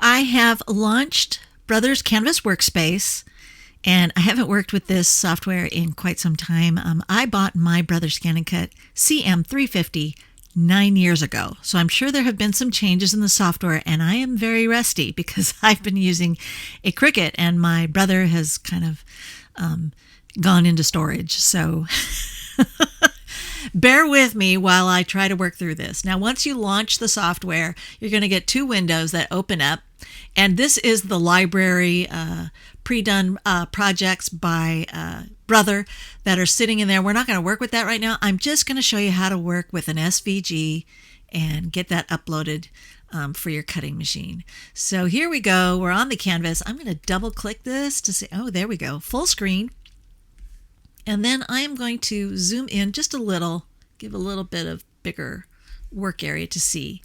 I have launched Brother's Canvas Workspace, and I haven't worked with this software in quite some time. I bought my Brother ScanNCut CM350 9 years ago, so I'm sure there have been some changes in the software, and I am very rusty because I've been using a Cricut, and my brother has kind of gone into storage. So bear with me while I try to work through this. Now, once you launch the software, you're going to get two windows that open up. And this is the library pre-done projects by Brother that are sitting in there. We're not going to work with that right now. I'm just going to show you how to work with an SVG and get that uploaded for your cutting machine. So here we go. We're on the canvas. I'm going to double click this to see, oh, there we go, full screen. And then I am going to zoom in just a little, give a little bit of bigger work area to see.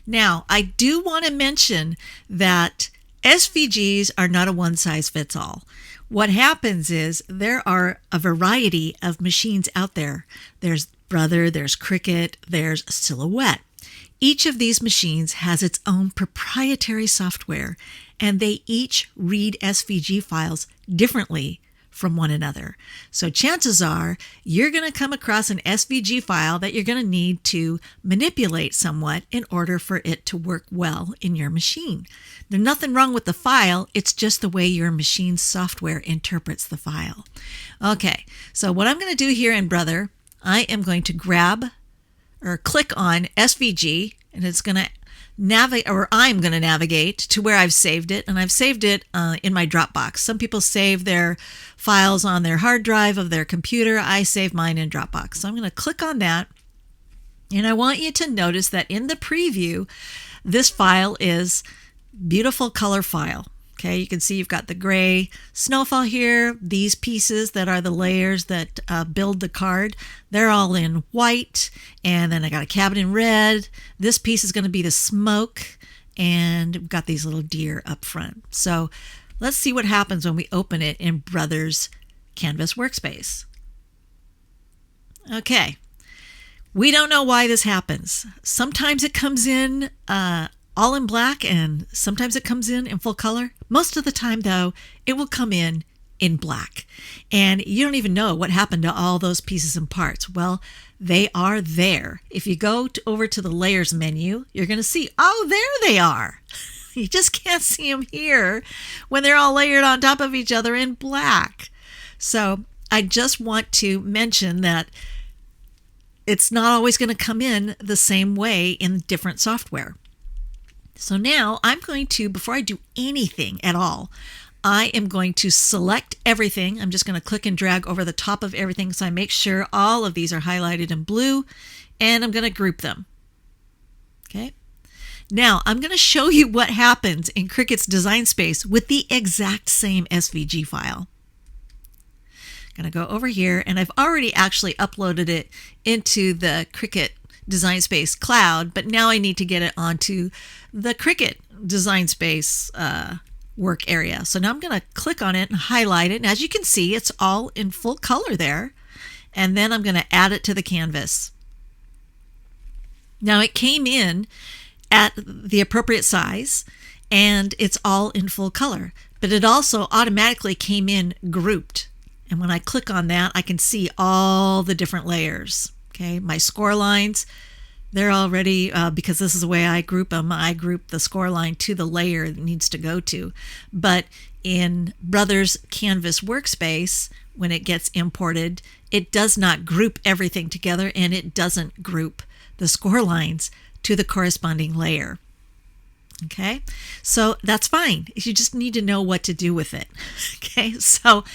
Now, I do want to mention that SVGs are not a one-size-fits-all. What happens is there are a variety of machines out there. There's Brother, there's Cricut, there's Silhouette. Each of these machines has its own proprietary software, and they each read SVG files differently from one another. So chances are you're going to come across an SVG file that you're going to need to manipulate somewhat in order for it to work well in your machine. There's nothing wrong with the file, it's just the way your machine's software interprets the file. Okay, so what I'm going to do here in Brother, I am going to grab or click on SVG, and it's going to navigate, or I'm going to navigate to where I've saved it, and I've saved it in my Dropbox. Some people save their files on their hard drive of their computer. I save mine in Dropbox. So I'm going to click on that, and I want you to notice that in the preview, this file is beautiful color file. Okay, you can see you've got the gray snowfall here. These pieces that are the layers that build the card, they're all in white. And then I got a cabin in red. This piece is going to be the smoke. And we've got these little deer up front. So let's see what happens when we open it in Brother's Canvas Workspace. Okay, we don't know why this happens. Sometimes it comes in all in black, and sometimes it comes in full color. Most of the time, though, it will come in black. And you don't even know what happened to all those pieces and parts. Well, they are there. If you go over to the Layers menu, you're going to see, oh, there they are. You just can't see them here when they're all layered on top of each other in black. So I just want to mention that it's not always going to come in the same way in different software. So now I'm going to, before I do anything at all, I am going to select everything. I'm just going to click and drag over the top of everything so I make sure all of these are highlighted in blue, and I'm going to group them. Okay. Now I'm going to show you what happens in Cricut's Design Space with the exact same SVG file. I'm going to go over here, and I've already actually uploaded it into the Cricut Design Space cloud, but now I need to get it onto the Cricut Design Space work area. So now I'm going to click on it and highlight it. And as you can see, it's all in full color there. And then I'm going to add it to the canvas. Now it came in at the appropriate size, and it's all in full color, but it also automatically came in grouped. And when I click on that, I can see all the different layers. Okay, my score lines, they're already, because this is the way I group them, I group the score line to the layer it needs to go to. But in Brother's Canvas Workspace, when it gets imported, it does not group everything together, and it doesn't group the score lines to the corresponding layer. Okay, so that's fine. You just need to know what to do with it. Okay, so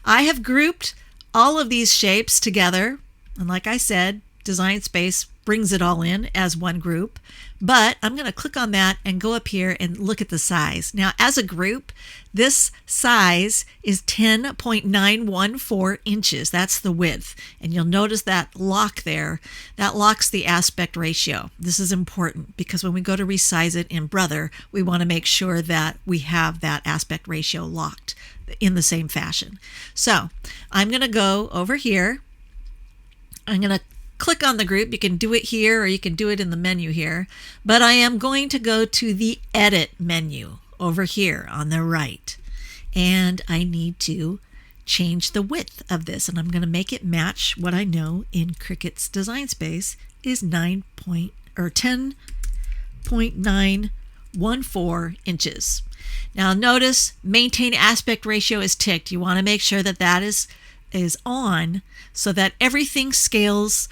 I have grouped all of these shapes together. And like I said, Design Space brings it all in as one group. But I'm going to click on that and go up here and look at the size. Now, as a group, this size is 10.914 inches. That's the width. And you'll notice that lock there. That locks the aspect ratio. This is important because when we go to resize it in Brother, we want to make sure that we have that aspect ratio locked in the same fashion. So I'm going to go over here. I'm going to click on the group. You can do it here or you can do it in the menu here, but I am going to go to the Edit menu over here on the right. And I need to change the width of this, and I'm going to make it match what I know in Cricut's design space is 10.914 inches. Now notice maintain aspect ratio is ticked. You want to make sure that that is on so that everything scales.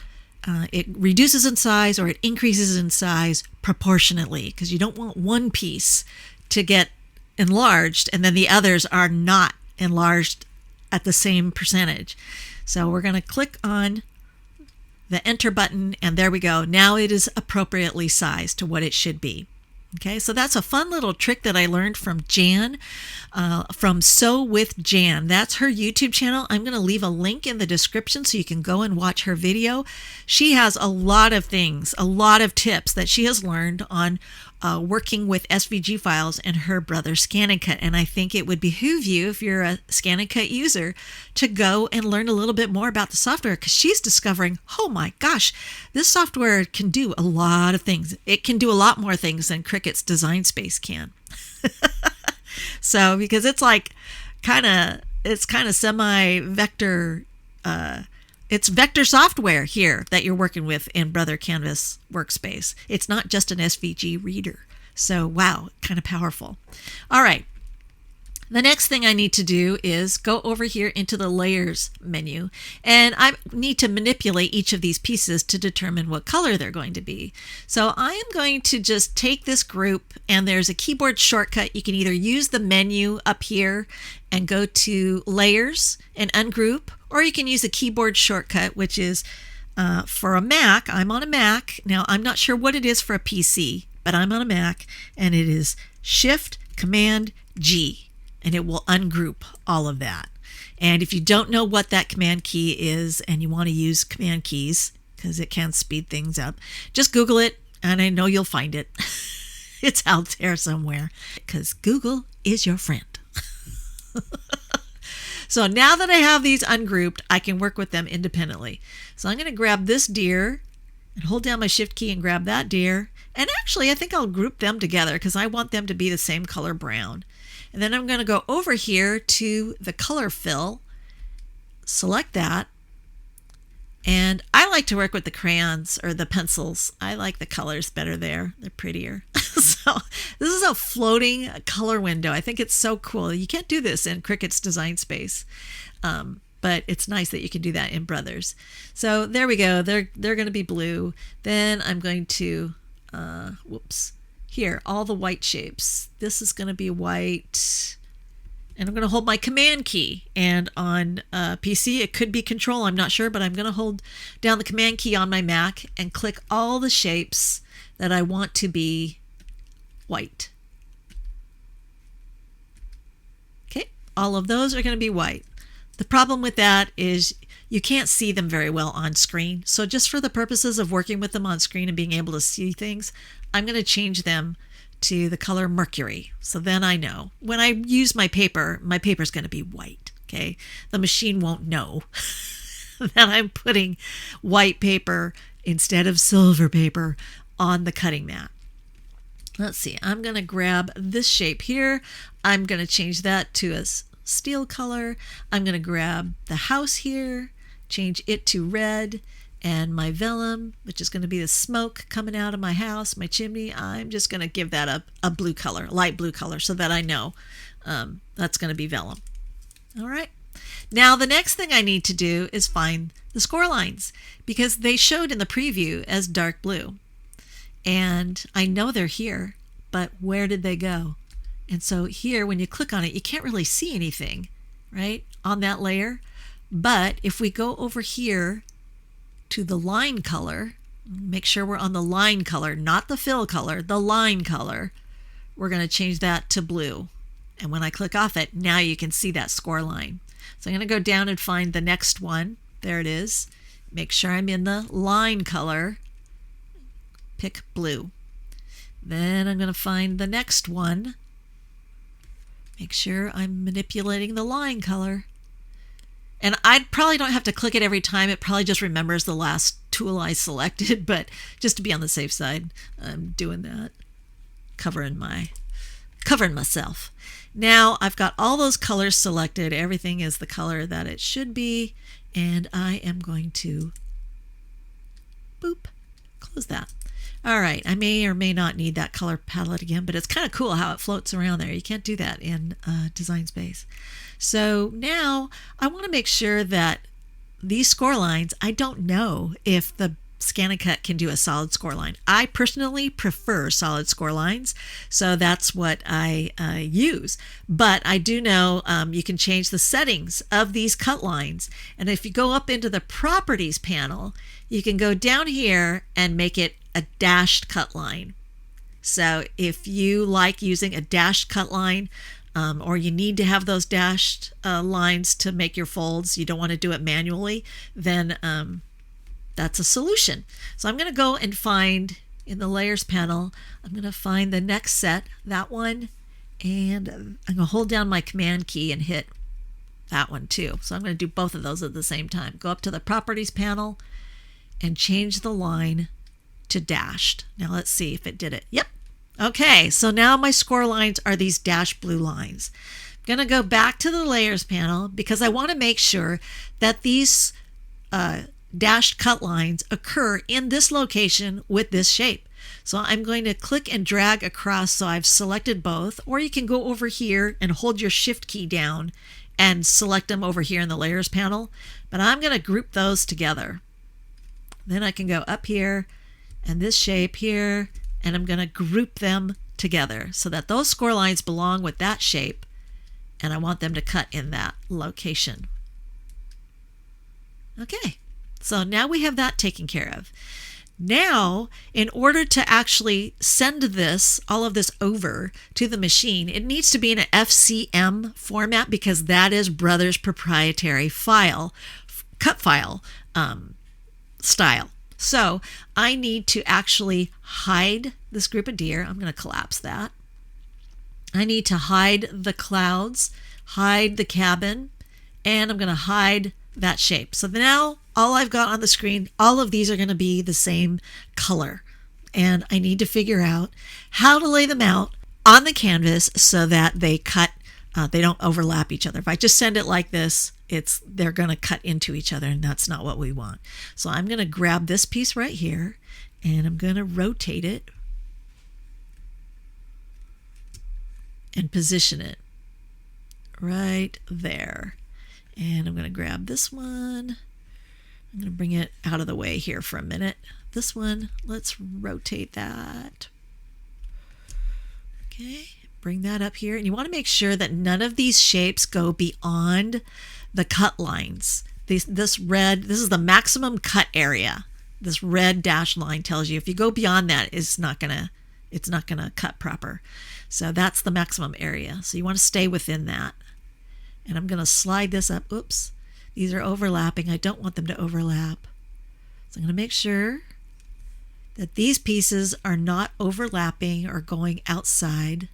It reduces in size or it increases in size proportionately, because you don't want one piece to get enlarged and then the others are not enlarged at the same percentage. So we're going to click on the enter button, and there we go. Now it is appropriately sized to what it should be. Okay, so that's a fun little trick that I learned from Jan, from Sew with Jan. That's her YouTube channel. I'm going to leave a link in the description so you can go and watch her video. She has a lot of things, a lot of tips that she has learned on working with SVG files and her brother ScanNCut. And I think it would behoove you, if you're a ScanNCut user, to go and learn a little bit more about the software, because she's discovering, oh my gosh, this software can do a lot of things. It can do a lot more things than Cricut's design space can. So, because it's like it's kind of semi-vector, it's vector software here that you're working with in Brother Canvas Workspace. It's not just an SVG reader. So, wow, kind of powerful. All right. The next thing I need to do is go over here into the Layers menu, and I need to manipulate each of these pieces to determine what color they're going to be. So I am going to just take this group, and there's a keyboard shortcut. You can either use the menu up here and go to Layers and ungroup, or you can use a keyboard shortcut, which is for a Mac. I'm on a Mac. Now, I'm not sure what it is for a PC, but I'm on a Mac, and it is Shift Command G. And it will ungroup all of that. And if you don't know what that command key is and you want to use command keys, because it can speed things up, just Google it, and I know you'll find it. It's out there somewhere, because Google is your friend. So now that I have these ungrouped, I can work with them independently. So I'm going to grab this deer and hold down my Shift key and grab that deer. And actually, I think I'll group them together because I want them to be the same color brown. And then I'm going to go over here to the color fill, select that, and I like to work with the crayons or the pencils. I like the colors better there. They're prettier. So this is a floating color window. I think it's so cool. You can't do this in Cricut's design space, but it's nice that you can do that in Brothers. So there we go. They're going to be blue. Then I'm going to, here, all the white shapes. This is going to be white, and I'm going to hold my command key. And on PC, it could be Control, I'm not sure, but I'm going to hold down the command key on my Mac and click all the shapes that I want to be white. Okay, all of those are going to be white. The problem with that is you can't see them very well on screen. So just for the purposes of working with them on screen and being able to see things, I'm going to change them to the color Mercury. So then I know when I use my paper's going to be white. Okay, the machine won't know that I'm putting white paper instead of silver paper on the cutting mat. Let's see, I'm going to grab this shape here. I'm going to change that to a steel color. I'm going to grab the house here, change it to red, and my vellum, which is going to be the smoke coming out of my house, my chimney, I'm just going to give that a blue color, light blue color, so that I know that's going to be vellum. All right. Now the next thing I need to do is find the score lines, because they showed in the preview as dark blue. And I know they're here, but where did they go? And so here, when you click on it, you can't really see anything, right, on that layer. But if we go over here to the line color, make sure we're on the line color, not the fill color, the line color, we're going to change that to blue. And when I click off it, now you can see that score line. So I'm going to go down and find the next one. There it is. Make sure I'm in the line color. Pick blue. Then I'm going to find the next one. Make sure I'm manipulating the line color. And I probably don't have to click it every time. It probably just remembers the last tool I selected, but just to be on the safe side, I'm doing that. Covering my covering myself. Now I've got all those colors selected. Everything is the color that it should be. And I am going to boop, close that. All right, I may or may not need that color palette again, but it's kind of cool how it floats around there. You can't do that in Design Space. So now I want to make sure that these score lines, I don't know if the ScanNCut can do a solid score line. I personally prefer solid score lines, so that's what I use. But I do know you can change the settings of these cut lines. And if you go up into the Properties panel, you can go down here and make it a dashed cut line. So if you like using a dashed cut line, or you need to have those dashed lines to make your folds, you don't want to do it manually, then that's a solution. So I'm going to go and find in the Layers panel, I'm going to find the next set, that one, and I'm going to hold down my Command key and hit that one too. So I'm going to do both of those at the same time. Go up to the Properties panel and change the line to dashed. Now let's see if it did it. Yep. Okay, so now my score lines are these dashed blue lines. I'm going to go back to the Layers panel because I want to make sure that these dashed cut lines occur in this location with this shape. So I'm going to click and drag across so I've selected both, or you can go over here and hold your Shift key down and select them over here in the Layers panel. But I'm going to group those together. Then I can go up here and this shape here, and I'm going to group them together so that those score lines belong with that shape, and I want them to cut in that location. Okay, so now we have that taken care of. Now, in order to actually send this, all of this over to the machine, it needs to be in an FCM format because that is Brother's proprietary file, cut file style. So I need to actually hide this group of deer. I'm going to collapse that. I need to hide the clouds, hide the cabin, and I'm going to hide that shape. So now all I've got on the screen, all of these are going to be the same color. And I need to figure out how to lay them out on the canvas so that they cut, they don't overlap each other. If I just send it like this, they're going to cut into each other, and that's not what we want. So I'm going to grab this piece right here, and I'm going to rotate it and position it right there. And I'm going to grab this one. I'm going to bring it out of the way here for a minute. This one, let's rotate that. Okay, bring that up here. And you want to make sure that none of these shapes go beyond the cut lines. This red, this is the maximum cut area. This red dashed line tells you if you go beyond that, it's not gonna cut proper. So that's the maximum area. So you want to stay within that. And I'm going to slide this up. Oops, these are overlapping. I don't want them to overlap. So I'm going to make sure that these pieces are not overlapping or going outside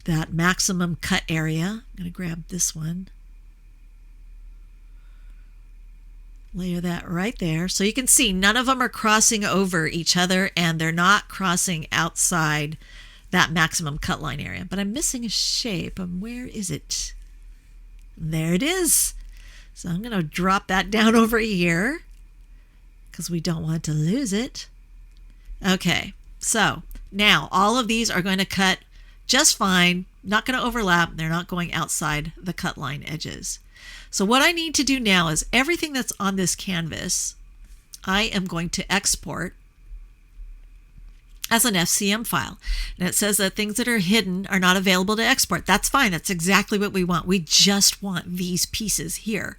that maximum cut area. I'm going to grab this one. Layer that right there. So you can see none of them are crossing over each other, and they're not crossing outside that maximum cut line area. But I'm missing a shape. Where is it? There it is. So I'm going to drop that down over here because we don't want to lose it. Okay, so now all of these are going to cut just fine, not going to overlap. They're not going outside the cut line edges. So what I need to do now is everything that's on this canvas, I am going to export as an FCM file. And it says that things that are hidden are not available to export. That's fine. That's exactly what we want. We just want these pieces here.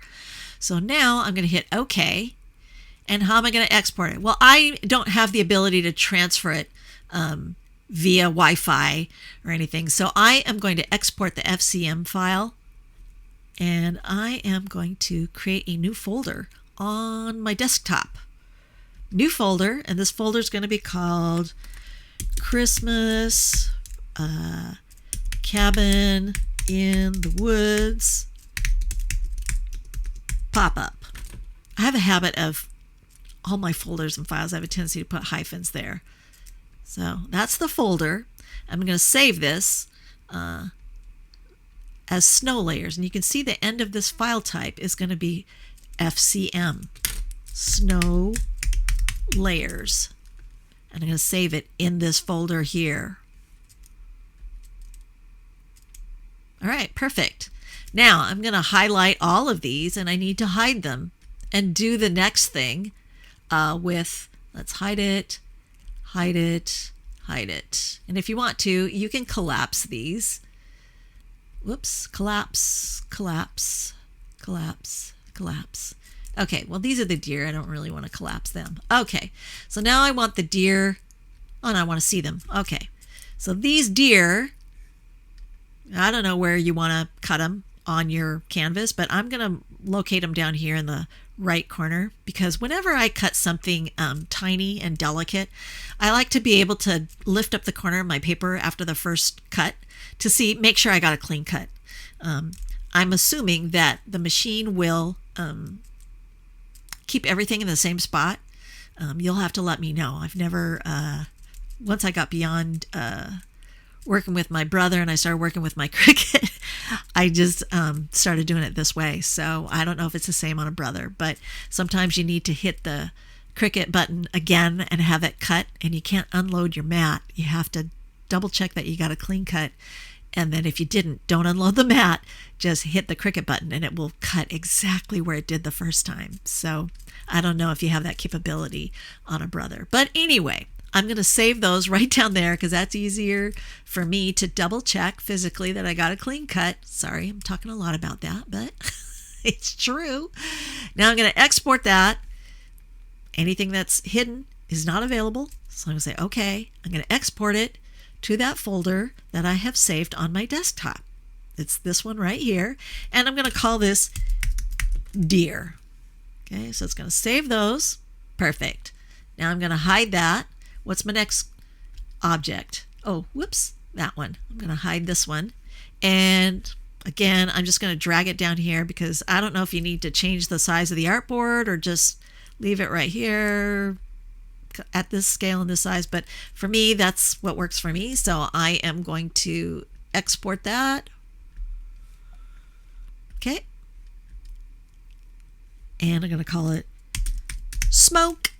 So now I'm going to hit OK. And how am I going to export it? Well, I don't have the ability to transfer it via Wi-Fi or anything. So I am going to export the FCM file. And I am going to create a new folder on my desktop. New folder, and this folder is going to be called Christmas Cabin in the Woods Pop-Up. I have a habit of all my folders and files, I have a tendency to put hyphens there. So that's the folder. I'm going to save this. as snow layers. And you can see the end of this file type is going to be FCM, snow layers. And I'm going to save it in this folder here. All right, perfect. Now I'm going to highlight all of these, and I need to hide them and do the next thing with, let's hide it, hide it, hide it. And if you want to, you can collapse these. Whoops, collapse, collapse, collapse, collapse. Okay, well, these are the deer. I don't really want to collapse them. Okay, so now I want the deer. Oh, no, I want to see them. Okay, so these deer, I don't know where you want to cut them on your canvas, but I'm going to locate them down here in the right corner, because whenever I cut something tiny and delicate, I like to be able to lift up the corner of my paper after the first cut to make sure I got a clean cut. I'm assuming that the machine will keep everything in the same spot. You'll have to let me know. I've never, once I got beyond working with my brother and I started working with my Cricut, I just started doing it this way. So I don't know if it's the same on a brother, but sometimes you need to hit the Cricut button again and have it cut, and you can't unload your mat. You have to double check that you got a clean cut. And then if you didn't, don't unload the mat, just hit the Cricut button and it will cut exactly where it did the first time. So I don't know if you have that capability on a brother. But anyway, I'm going to save those right down there because that's easier for me to double check physically that I got a clean cut. Sorry, I'm talking a lot about that, but it's true. Now I'm going to export that. Anything that's hidden is not available. So I'm going to say, okay, I'm going to export it to that folder that I have saved on my desktop. It's this one right here. And I'm going to call this deer. Okay, so it's going to save those. Perfect. Now I'm going to hide that. What's my next object? Oh, whoops, that one. I'm going to hide this one. And again, I'm just going to drag it down here because I don't know if you need to change the size of the artboard or just leave it right here at this scale and this size. But for me, that's what works for me. So I am going to export that. Okay. And I'm going to call it smoke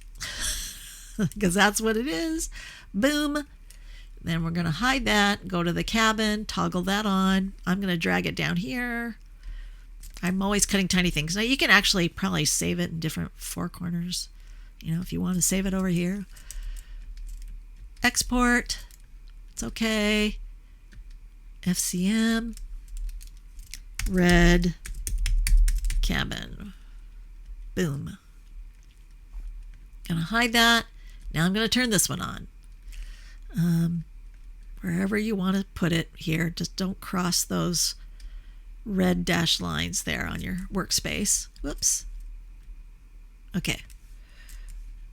because that's what it is. Boom. Then we're going to hide that, go to the cabin, toggle that on. I'm going to drag it down here. I'm always cutting tiny things. Now you can actually probably save it in different four corners. You know, if you want to save it over here. Export. It's okay. FCM. Red cabin. Boom. Gonna hide that. Now I'm gonna turn this one on. Wherever you want to put it here, just don't cross those red dashed lines there on your workspace. Whoops. Okay.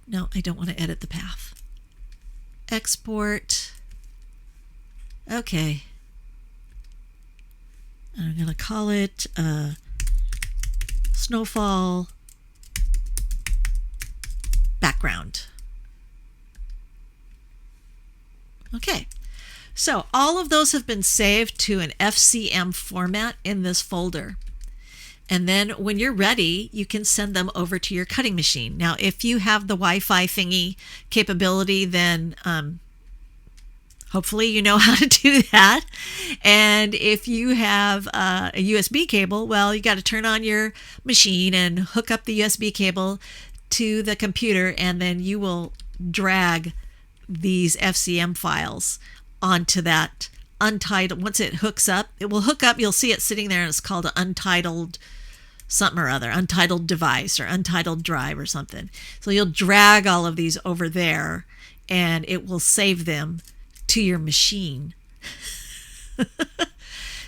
No, I don't want to edit the path. Export. Okay. I'm going to call it snowfall background. Okay. So all of those have been saved to an FCM format in this folder. And then when you're ready, you can send them over to your cutting machine. Now, if you have the Wi-Fi thingy capability, then hopefully you know how to do that. And if you have a USB cable, well, you got to turn on your machine and hook up the USB cable to the computer, and then you will drag these FCM files onto that untitled. Once it hooks up, it will hook up. You'll see it sitting there, and it's called an untitled something or other, untitled device or untitled drive or something. So you'll drag all of these over there, and it will save them to your machine.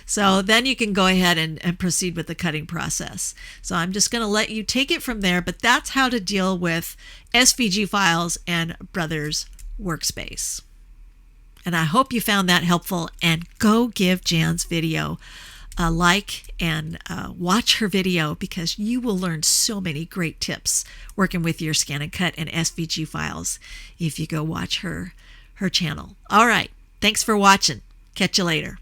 So then you can go ahead and proceed with the cutting process. So I'm just going to let you take it from there, but that's how to deal with SVG files and Brother's Workspace. And I hope you found that helpful, and go give Jan's video a like and watch her video, because you will learn so many great tips working with your ScanNCut and SVG files if you go watch her channel. All right. Thanks for watching. Catch you later.